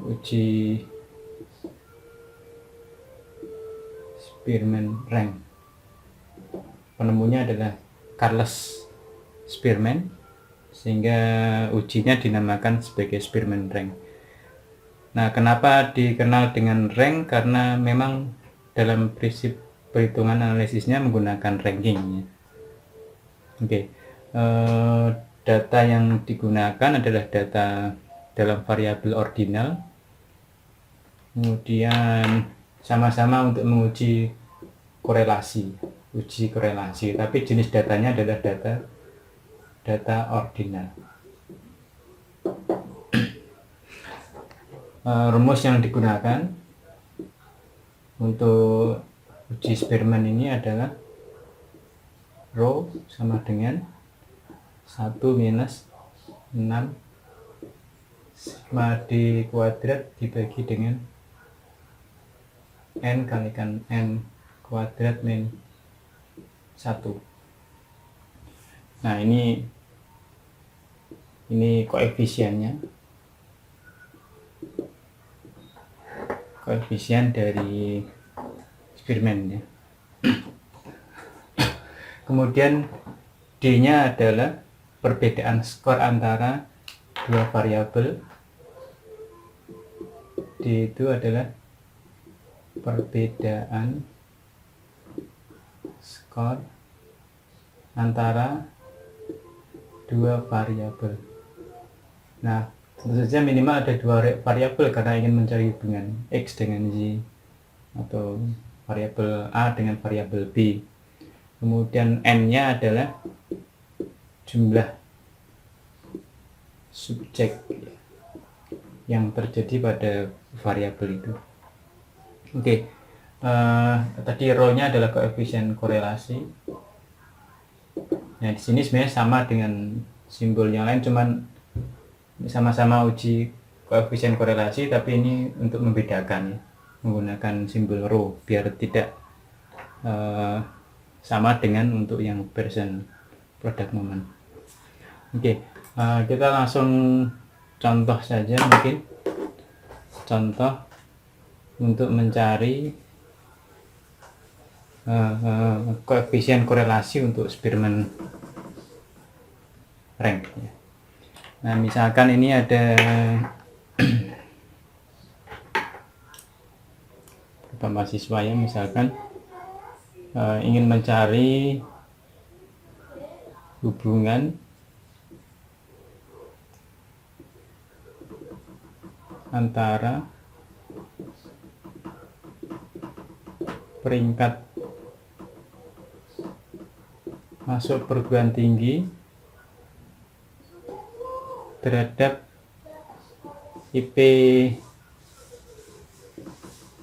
uji Spearman rank. Penemunya adalah Charles Spearman, sehingga ujinya dinamakan sebagai Spearman rank. Nah, kenapa dikenal dengan rank? Karena memang dalam prinsip perhitungan analisisnya menggunakan ranking. Oke, data yang digunakan adalah data dalam variabel ordinal. Kemudian sama-sama untuk menguji korelasi, tapi jenis datanya adalah data ordinal. Rumus yang digunakan untuk uji Spearman ini adalah rho sama dengan 1 minus 6 sigma d kuadrat dibagi dengan n kalikan n kuadrat min 1. Nah, ini koefisiennya, koefisien dari Spearman ya. Kemudian D-nya adalah perbedaan skor antara dua variabel. D itu adalah perbedaan skor antara dua variabel. Nah, tentu saja minimal ada dua variabel karena ingin mencari hubungan X dengan Y atau variabel A dengan variabel B. Kemudian N-nya adalah jumlah subjek yang terjadi pada variabel itu. Oke, tadi rho-nya adalah koefisien korelasi. Nah, di sini sebenarnya sama dengan simbol yang lain, cuman sama-sama uji koefisien korelasi, tapi ini untuk membedakan menggunakan simbol rho biar tidak sama dengan untuk yang version product moment. Oke, kita langsung contoh saja, mungkin contoh untuk mencari koefisien korelasi untuk Spearman rank. Nah, misalkan ini ada beberapa mahasiswa ya, misalkan ingin mencari hubungan antara peringkat masuk perguruan tinggi terhadap IP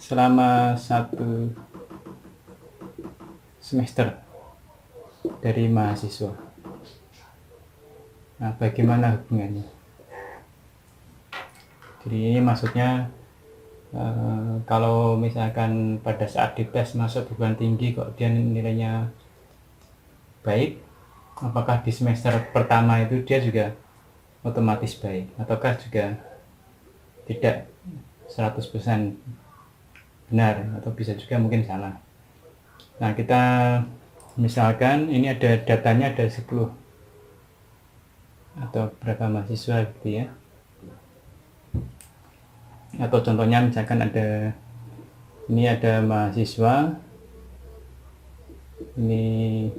selama 1 semester dari mahasiswa. Nah, bagaimana hubungannya? Jadi ini maksudnya kalau misalkan pada saat dites masuk perguruan tinggi kok dia nilainya baik, apakah di semester pertama itu dia juga otomatis baik, ataukah juga tidak 100% benar, atau bisa juga mungkin salah. Nah, kita misalkan ini ada datanya ada 10 atau berapa mahasiswa gitu ya, atau contohnya misalkan ini ada mahasiswa, ini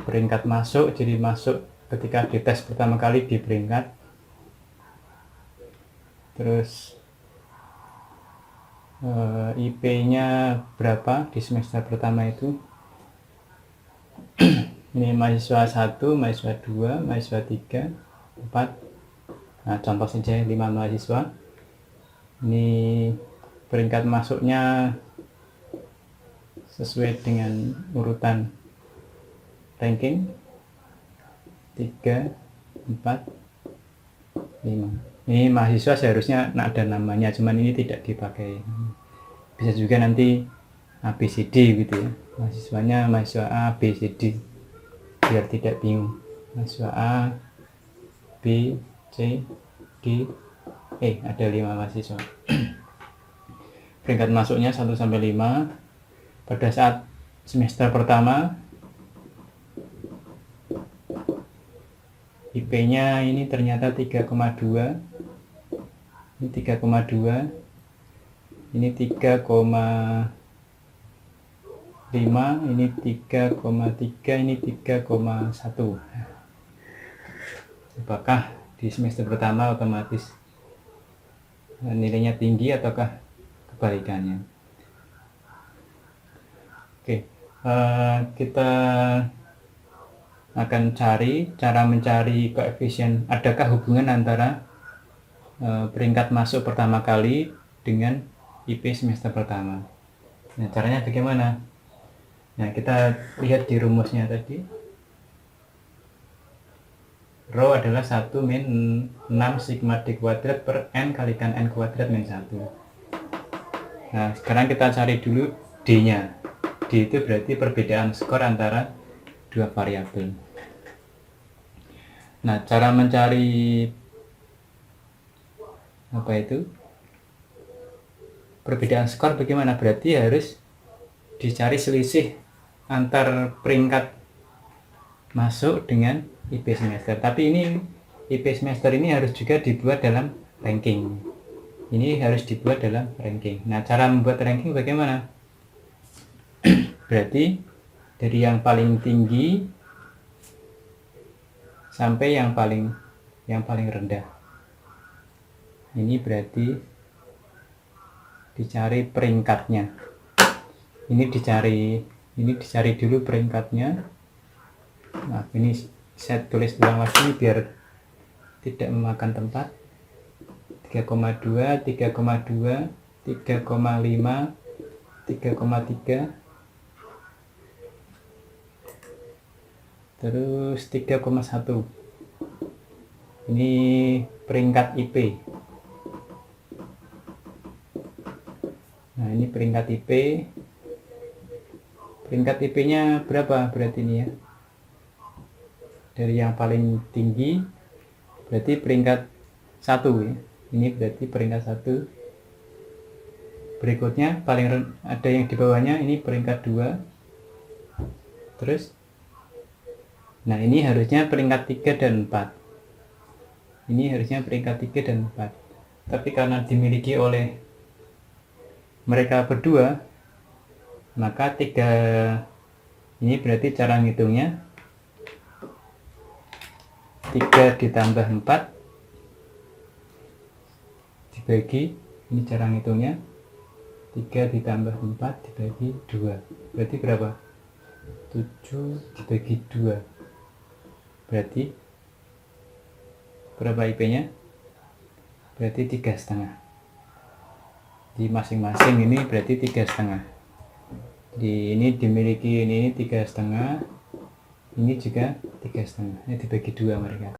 peringkat masuk, jadi masuk ketika dites pertama kali di peringkat, terus IP-nya berapa di semester pertama itu. Ini mahasiswa 1, mahasiswa 2, mahasiswa 3, 4. Nah, contoh saja 5 mahasiswa. Ini peringkat masuknya sesuai dengan urutan ranking 3, 4, 5. Ini mahasiswa seharusnya ada namanya, cuman ini tidak dipakai. Bisa juga nanti ABCD gitu ya, mahasiswanya mahasiswa A, B, C, D, biar tidak bingung. Mahasiswa A, B, C, D, Ada 5 mahasiswa. Peringkat masuknya 1 sampai 5. Pada saat semester pertama, IP-nya ini ternyata 3,2. Ini 3,2. Ini 3,5, ini 3,3, ini 3,1. Apakah di semester pertama otomatis nilainya tinggi ataukah kebalikannya? Kita akan cara mencari koefisien, adakah hubungan antara peringkat masuk pertama kali dengan IP semester pertama. Nah, caranya bagaimana? Nah, kita lihat di rumusnya tadi. Rho adalah 1 min 6 sigma D kuadrat per N kalikan N kuadrat min 1. Nah, sekarang kita cari dulu D-nya. D itu berarti perbedaan skor antara dua variabel. Nah, cara mencari perbedaan skor bagaimana? Berarti harus dicari selisih antar peringkat masuk dengan IP semester. Tapi ini IP semester ini harus juga dibuat dalam ranking. Ini harus dibuat dalam ranking. Nah, cara membuat ranking bagaimana? Berarti dari yang paling tinggi sampai yang paling rendah. Ini berarti dicari peringkatnya. Ini dicari dulu peringkatnya. Nah, ini saya tulis ulang lagi biar tidak memakan tempat. 3,2, 3,2, 3,5, 3,3, terus 3,1. Ini peringkat IP. Nah, ini peringkat IP. Peringkat IP-nya berapa berarti ini ya? Dari yang paling tinggi berarti peringkat 1 ya. Ini berarti peringkat 1. Berikutnya ada yang di bawahnya, ini peringkat 2. Terus nah, ini harusnya peringkat 3 dan 4. Ini harusnya peringkat 3 dan 4. Tapi karena dimiliki oleh mereka berdua, maka 3 ini berarti cara ngitungnya 3 ditambah 4 dibagi, ini cara ngitungnya 3 ditambah 4 dibagi 2. Berarti berapa? 7 dibagi 2. Berarti berapa IP-nya? Berarti 3,5. Di masing-masing ini berarti 3,5. Ini dimiliki ini 3,5. Ini juga 3,5. Ini dibagi 2 mereka.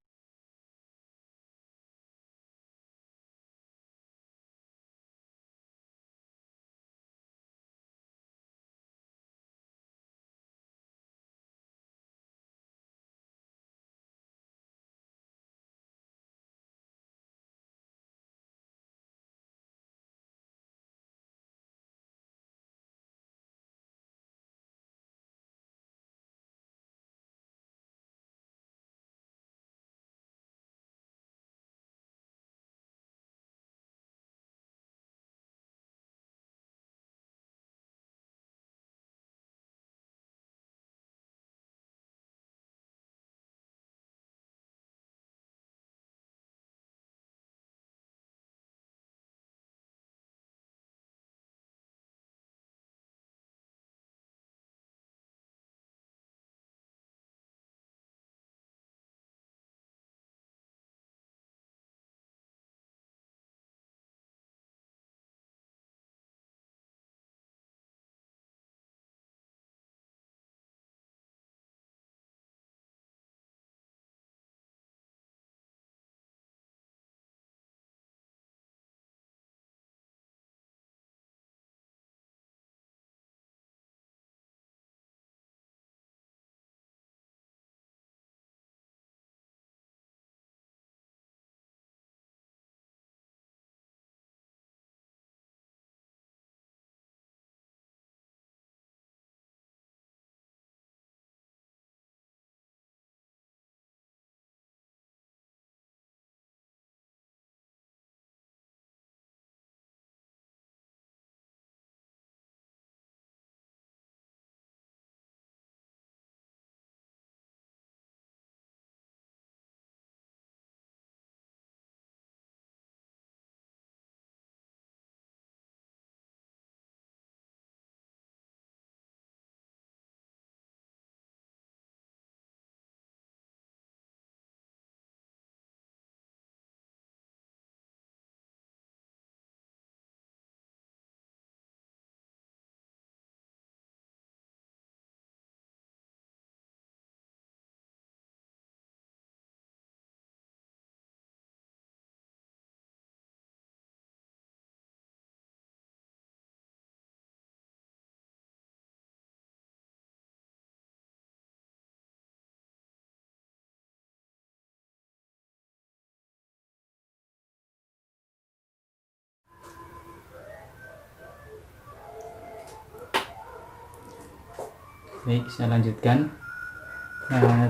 Baik, saya lanjutkan.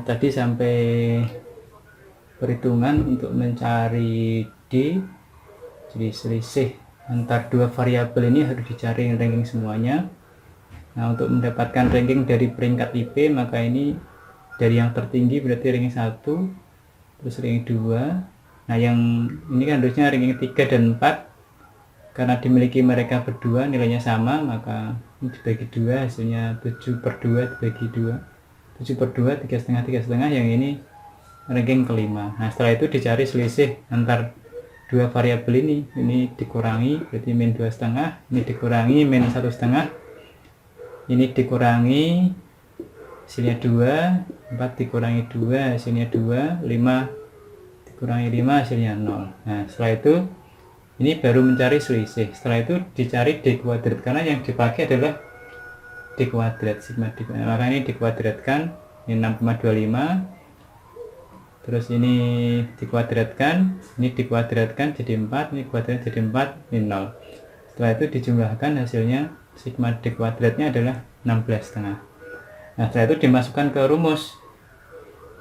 Tadi sampai perhitungan untuk mencari D, jadi selisih antar dua variabel ini harus dicari ranking semuanya. Nah, untuk mendapatkan ranking dari peringkat IP, maka ini dari yang tertinggi berarti ranking 1, terus ranking 2. Nah, yang ini kan harusnya ranking 3 dan 4. Karena dimiliki mereka berdua nilainya sama, maka ini dibagi 2, hasilnya 7/2 dibagi 2. 7/2, 3,5, 3,5, yang ini ranking kelima. Nah, setelah itu dicari selisih antar dua variabel ini dikurangi, berarti min 2,5, ini dikurangi min 1,5, ini dikurangi hasilnya 2, 4 dikurangi 2 hasilnya 2, 5 dikurangi 5 hasilnya 0. Nah, setelah itu ini baru mencari selisih. Setelah itu dicari D kuadrat, karena yang dipakai adalah D kuadrat, sigma D. Maka ini dikuadratkan, ini 6,25, terus ini dikuadratkan, ini dikuadratkan jadi 4, ini kuadrat jadi 4, ini 0. Setelah itu dijumlahkan, hasilnya sigma D kuadratnya adalah 16,5. Nah, setelah itu dimasukkan ke rumus.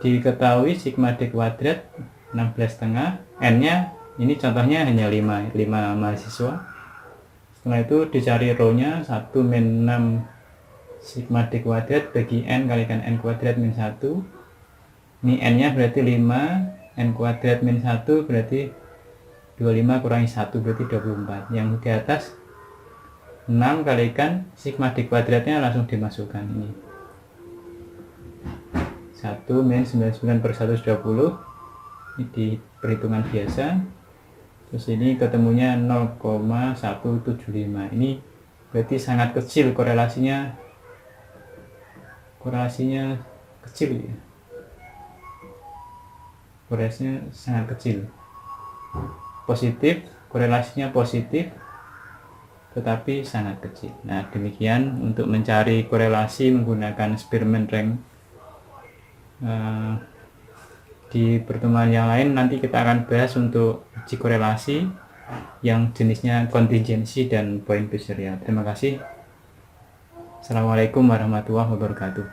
Diketahui sigma D kuadrat 16,5, N nya ini contohnya hanya 5 mahasiswa. Setelah itu dicari rho nya 1 min 6 sigma D kuadrat bagi N kalikan N kuadrat min 1. Ini N nya berarti 5, N kuadrat min 1 berarti 25 kurangi 1 berarti 24. Yang di atas 6 kalikan sigma D kuadratnya langsung dimasukkan ini. 1 min 99/120, ini di perhitungan biasa. Terus ini ketemunya 0,175. Ini berarti sangat kecil korelasinya kecil ya. Korelasinya sangat kecil. Positif, korelasinya positif, tetapi sangat kecil. Nah, demikian untuk mencari korelasi menggunakan Spearman rank. Di pertemuan yang lain nanti kita akan bahas untuk uji korelasi yang jenisnya kontingensi dan point based area. Terima kasih. Assalamualaikum warahmatullahi wabarakatuh.